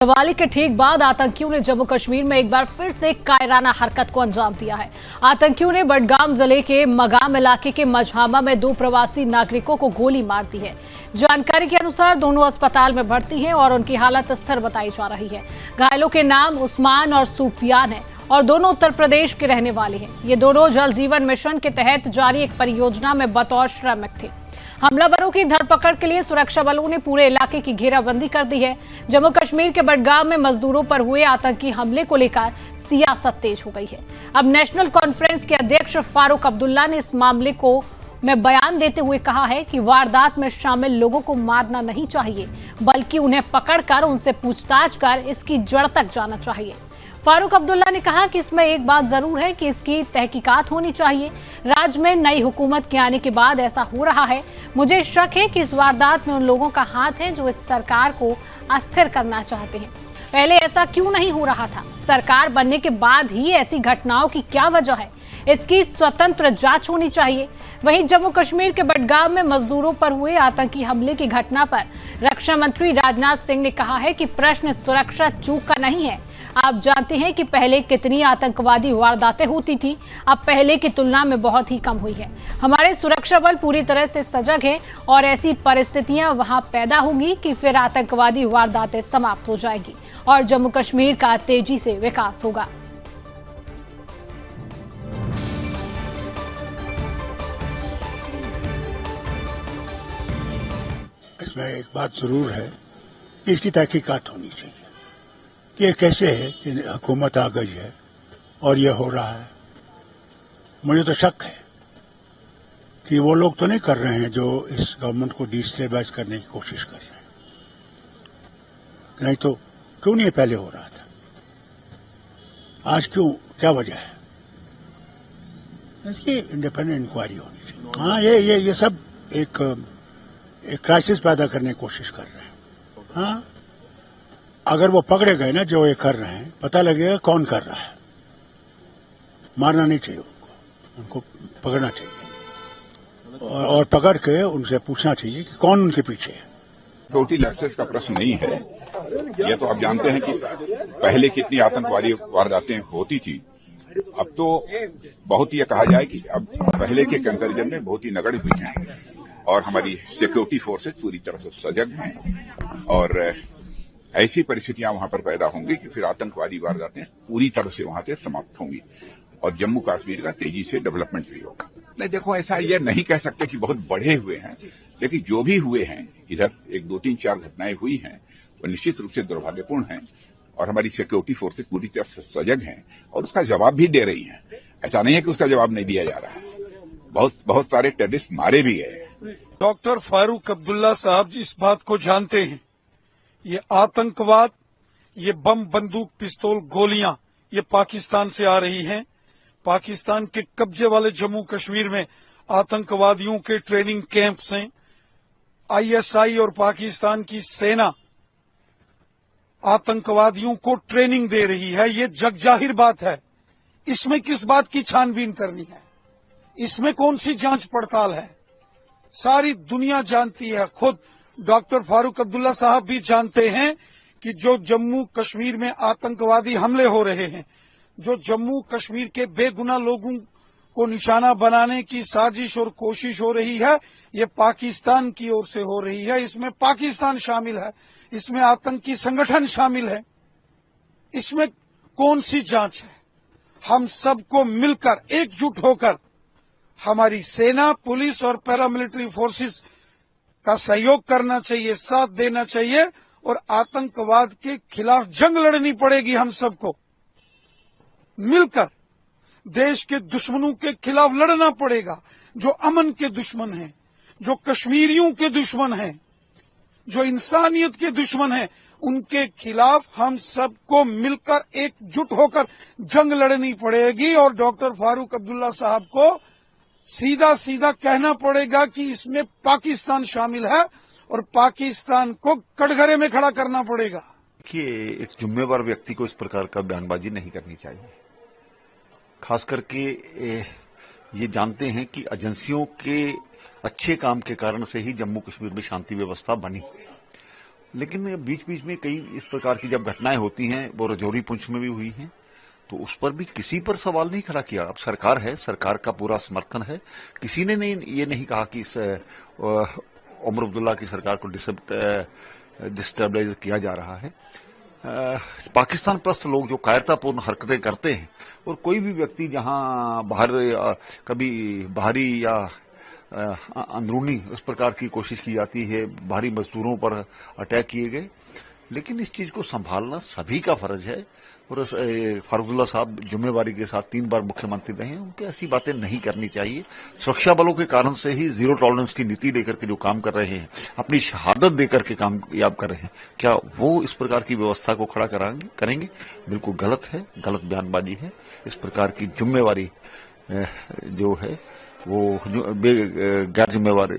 दिवाली के ठीक बाद आतंकियों ने जम्मू कश्मीर में एक बार फिर से कायराना हरकत को अंजाम दिया है। आतंकियों ने बडगाम जिले के मगाम इलाके के मझामा में 2 प्रवासी नागरिकों को गोली मार दी है। जानकारी के अनुसार दोनों अस्पताल में भर्ती हैं और उनकी हालत स्थिर बताई जा रही है। घायलों के नाम उस्मान और सूफियान है और दोनों उत्तर प्रदेश के रहने वाले हैं। ये दोनों जल जीवन मिशन के तहत जारी एक परियोजना में बतौर श्रमिक थे। हमलावरों की धरपकड़ के लिए सुरक्षा बलों ने पूरे इलाके की घेराबंदी कर दी है। जम्मू कश्मीर के बडगाम में मजदूरों पर हुए आतंकी हमले को लेकर सियासत तेज हो गई है। अब नेशनल कॉन्फ्रेंस के अध्यक्ष फारूक अब्दुल्ला ने इस मामले को में बयान देते हुए कहा है कि वारदात में शामिल लोगों को मारना नहीं चाहिए, बल्कि उन्हें पकड़कर उनसे पूछताछ कर इसकी जड़ तक जाना चाहिए। फारूक अब्दुल्ला ने कहा कि इसमें एक बात जरूर है कि इसकी तहकीकात होनी चाहिए। राज्य में नई हुकूमत के आने के बाद ऐसा हो रहा है। मुझे शक है कि इस वारदात में उन लोगों का हाथ है जो इस सरकार को अस्थिर करना चाहते हैं। पहले ऐसा क्यों नहीं हो रहा था? सरकार बनने के बाद ही ऐसी घटनाओं की क्या वजह है? इसकी स्वतंत्र जांच होनी चाहिए। वहीं जम्मू कश्मीर के बडगाम में मजदूरों पर हुए आतंकी हमले की घटना पर रक्षा मंत्री राजनाथ सिंह ने कहा है कि प्रश्न सुरक्षा चूक का नहीं है। आप जानते हैं कि पहले कितनी आतंकवादी वारदातें होती थी, अब पहले की तुलना में बहुत ही कम हुई है। हमारे सुरक्षा बल पूरी तरह से सजग हैं और ऐसी परिस्थितियां वहां पैदा होंगी कि फिर आतंकवादी वारदातें समाप्त हो जाएगी और जम्मू कश्मीर का तेजी से विकास होगा। इसमें एक बात जरूर है कि इसकी तहकीकात होनी चाहिए कि ये कैसे है कि हुकूमत आ गई है और ये हो रहा है। मुझे तो शक है कि वो लोग तो नहीं कर रहे हैं जो इस गवर्नमेंट को डिस्टेबलाइज करने की कोशिश कर रहे हैं। नहीं तो क्यों नहीं पहले हो रहा था? आज क्यों, क्या वजह है? इसकी इंडिपेंडेंट इंक्वायरी होनी चाहिए। हाँ, ये सब एक क्राइसिस पैदा करने की कोशिश कर रहे हैं। हाँ, अगर वो पकड़े गए ना जो ये कर रहे हैं, पता लगेगा कौन कर रहा है। मारना नहीं चाहिए उनको पकड़ना चाहिए और पकड़ के उनसे पूछना चाहिए कि कौन उनके पीछे है। टोटल एक्सेस का प्रश्न नहीं है। ये तो आप जानते हैं कि पहले कितनी आतंकवादी वारदातें होती थी। अब तो बहुत ये कहा जाए कि अब पहले के कंपैरिजन में बहुत ही नगण्य हुई हैं और हमारी सिक्योरिटी फोर्सेस पूरी तरह से सजग हैं और ऐसी परिस्थितियां वहां पर पैदा होंगी कि फिर आतंकवादी वारदातें पूरी तरह से वहां से समाप्त होंगी और जम्मू कश्मीर का तेजी से डेवलपमेंट भी होगा। नहीं, देखो, ऐसा ये नहीं कह सकते कि बहुत बढ़े हुए हैं, लेकिन जो भी हुए हैं, इधर 1, 2, 3, 4 घटनाएं हुई हैं, वो निश्चित रूप से दुर्भाग्यपूर्ण हैं और हमारी सिक्योरिटी फोर्सेस पूरी तरह से सजग हैं और उसका जवाब भी दे रही हैं। ऐसा नहीं है कि उसका जवाब नहीं दिया जा रहा है। बहुत सारे टेररिस्ट मारे भी गए। डॉक्टर फारूक अब्दुल्ला साहब इस बात को जानते हैं, ये आतंकवाद, ये बम, बंदूक, पिस्तौल, गोलियां ये पाकिस्तान से आ रही हैं। पाकिस्तान के कब्जे वाले जम्मू कश्मीर में आतंकवादियों के ट्रेनिंग कैंप्स हैं। आईएसआई और पाकिस्तान की सेना आतंकवादियों को ट्रेनिंग दे रही है। ये जगजाहिर बात है। इसमें किस बात की छानबीन करनी है? इसमें कौन सी जांच पड़ताल है? सारी दुनिया जानती है। खुद डॉक्टर फारूक अब्दुल्ला साहब भी जानते हैं कि जो जम्मू कश्मीर में आतंकवादी हमले हो रहे हैं, जो जम्मू कश्मीर के बेगुनाह लोगों को निशाना बनाने की साजिश और कोशिश हो रही है, ये पाकिस्तान की ओर से हो रही है। इसमें पाकिस्तान शामिल है, इसमें आतंकी संगठन शामिल है। इसमें कौन सी जांच है? हम सबको मिलकर एकजुट होकर हमारी सेना, पुलिस और पैरामिलिट्री फोर्सेस का सहयोग करना चाहिए, साथ देना चाहिए और आतंकवाद के खिलाफ जंग लड़नी पड़ेगी। हम सबको मिलकर देश के दुश्मनों के खिलाफ लड़ना पड़ेगा। जो अमन के दुश्मन हैं, जो कश्मीरियों के दुश्मन हैं, जो इंसानियत के दुश्मन हैं, उनके खिलाफ हम सबको मिलकर एकजुट होकर जंग लड़नी पड़ेगी। और डॉक्टर फारूक अब्दुल्ला साहब को सीधा सीधा कहना पड़ेगा कि इसमें पाकिस्तान शामिल है और पाकिस्तान को कटघरे में खड़ा करना पड़ेगा। देखिए, एक जिम्मेवार व्यक्ति को इस प्रकार का बयानबाजी नहीं करनी चाहिए। खास करके ये जानते हैं कि एजेंसियों के अच्छे काम के कारण से ही जम्मू कश्मीर में शांति व्यवस्था बनी लेकिन बीच बीच में कई इस प्रकार की जब घटनाएं होती हैं, वो राजौरी पुंछ में भी हुई हैं, तो उस पर भी किसी पर सवाल नहीं खड़ा किया। अब सरकार है, सरकार का पूरा समर्थन है, किसी ने ये नहीं कहा कि इस उमर अब्दुल्ला की सरकार को डिस्टेबलाइज किया जा रहा है। पाकिस्तान प्रस्त लोग जो कायरतापूर्ण हरकतें करते हैं, और कोई भी व्यक्ति जहां कभी बाहरी या अंदरूनी उस प्रकार की कोशिश की जाती है, बाहरी मजदूरों पर अटैक किए गए, लेकिन इस चीज को संभालना सभी का फर्ज है। और फारूकुल्लाह साहब जिम्मेवारी के साथ 3 बार मुख्यमंत्री रहे हैं, उनके ऐसी बातें नहीं करनी चाहिए। सुरक्षा बलों के कारण से ही जीरो टॉलरेंस की नीति लेकर के जो काम कर रहे हैं, अपनी शहादत देकर के कामयाब कर रहे हैं, क्या वो इस प्रकार की व्यवस्था को खड़ा करेंगे? बिल्कुल गलत है, गलत बयानबाजी है। इस प्रकार की जिम्मेवारी जो है वो गैर जिम्मेवारी